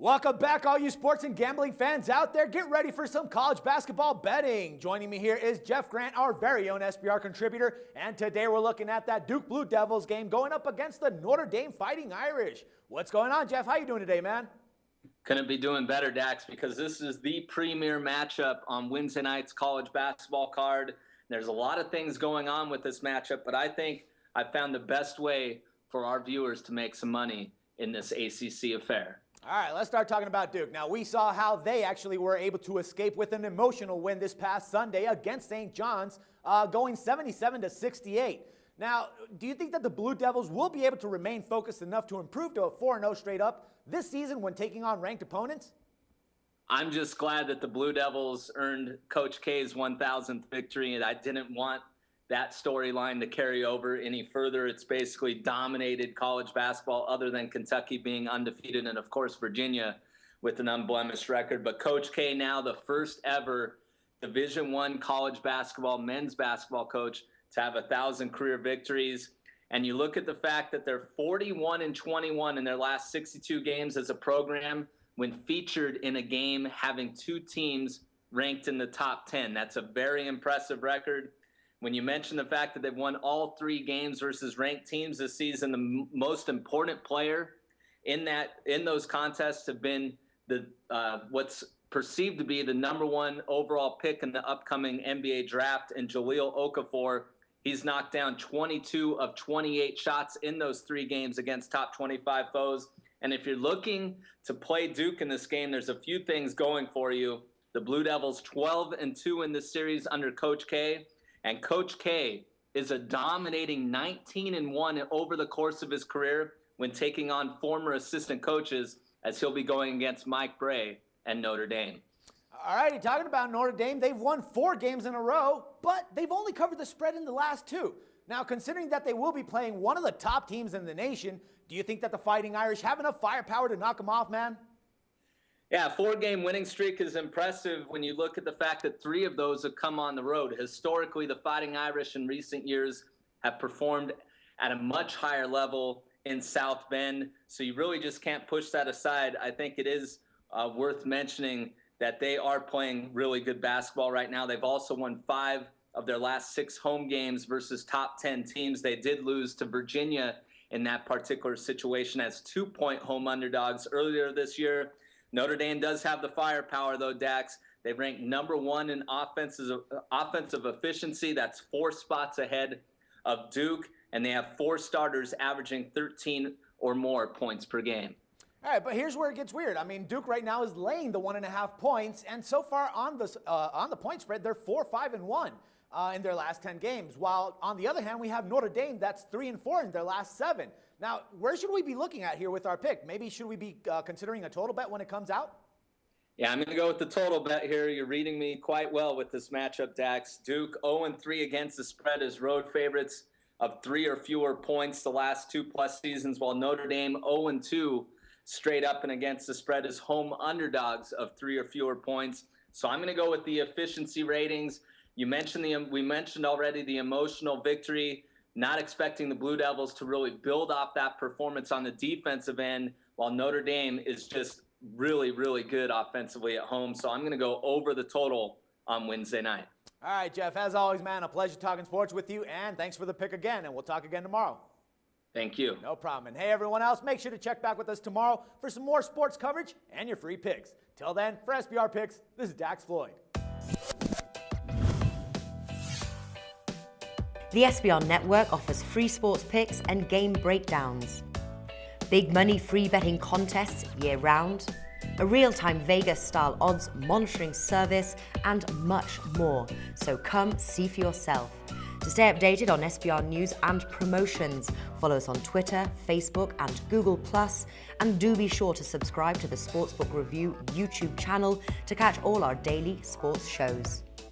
Welcome back, all you sports and gambling fans out there. Get ready for some college basketball betting. Joining me here is Jeff Grant, our very own SBR contributor. And today we're looking at that Duke Blue Devils game going up against the Notre Dame Fighting Irish. What's going on, Jeff? How you doing today, man? Couldn't be doing better, Dax, because this is the premier matchup on Wednesday night's college basketball card. There's a lot of things going on with this matchup, but I think I found the best way for our viewers to make some money in this ACC affair. All right, let's start talking about Duke. Now, we saw how they actually were able to escape with an emotional win this past Sunday against St. John's, going 77-68. Now, do you think that the Blue Devils will be able to remain focused enough to improve to a 4-0 straight up this season when taking on ranked opponents? I'm just glad that the Blue Devils earned Coach K's 1,000th victory, and I didn't want that storyline to carry over any further. It's basically dominated college basketball other than Kentucky being undefeated and, of course, Virginia with an unblemished record. But Coach K now the first ever Division I college basketball, men's basketball coach to have 1,000 career victories. And you look at the fact that they're 41-21 in their last 62 games as a program when featured in a game having two teams ranked in the top 10. That's a very impressive record. When you mention the fact that they've won all three games versus ranked teams this season, the most important player in those contests have been the what's perceived to be the #1 overall pick in the upcoming NBA draft, and Jahlil Okafor. He's knocked down 22 of 28 shots in those three games against top 25 foes. And if you're looking to play Duke in this game, there's a few things going for you. The Blue Devils 12-2 in this series under Coach K. And Coach K is a dominating 19-1 over the course of his career when taking on former assistant coaches, as he'll be going against Mike Brey and Notre Dame. All right, talking about Notre Dame, they've won 4 games in a row, but they've only covered the spread in the last 2. Now, considering that they will be playing one of the top teams in the nation, do you think that the Fighting Irish have enough firepower to knock them off, man? Yeah, 4-game winning streak is impressive when you look at the fact that 3 of those have come on the road. Historically, the Fighting Irish in recent years have performed at a much higher level in South Bend, so you really just can't push that aside. I think it is worth mentioning that they are playing really good basketball right now. They've also won 5 of their last 6 home games versus top 10 teams. They did lose to Virginia in that particular situation as 2-point home underdogs earlier this year. Notre Dame does have the firepower, though, Dax. They rank #1 in offensive efficiency. That's 4 spots ahead of Duke, and they have 4 starters averaging 13 or more points per game. All right, but here's where it gets weird. I mean, Duke right now is laying the 1.5 points, and so far on the point spread, they're 4-5-1 in their last 10 games. While on the other hand, we have Notre Dame that's 3-4 in their last 7. Now, where should we be looking at here with our pick? Maybe should we be considering a total bet when it comes out? Yeah, I'm going to go with the total bet here. You're reading me quite well with this matchup, Dax. Duke 0-3 against the spread as road favorites of 3 or fewer points the last 2+ seasons, while Notre Dame 0-2 straight up and against the spread as home underdogs of 3 or fewer points. So I'm going to go with the efficiency ratings. We mentioned already the emotional victory. Not expecting the Blue Devils to really build off that performance on the defensive end, while Notre Dame is just really, really good offensively at home. So I'm going to go over the total on Wednesday night. All right, Jeff, as always, man, a pleasure talking sports with you, and thanks for the pick again, and we'll talk again tomorrow. Thank you. No problem. And hey, everyone else, make sure to check back with us tomorrow for some more sports coverage and your free picks. Till then, for SBR Picks, this is Dax Floyd. The SBR Network offers free sports picks and game breakdowns, big money free betting contests year-round, a real-time Vegas-style odds monitoring service, and much more. So come see for yourself. To stay updated on SBR news and promotions, follow us on Twitter, Facebook, and Google+, and do be sure to subscribe to the Sportsbook Review YouTube channel to catch all our daily sports shows.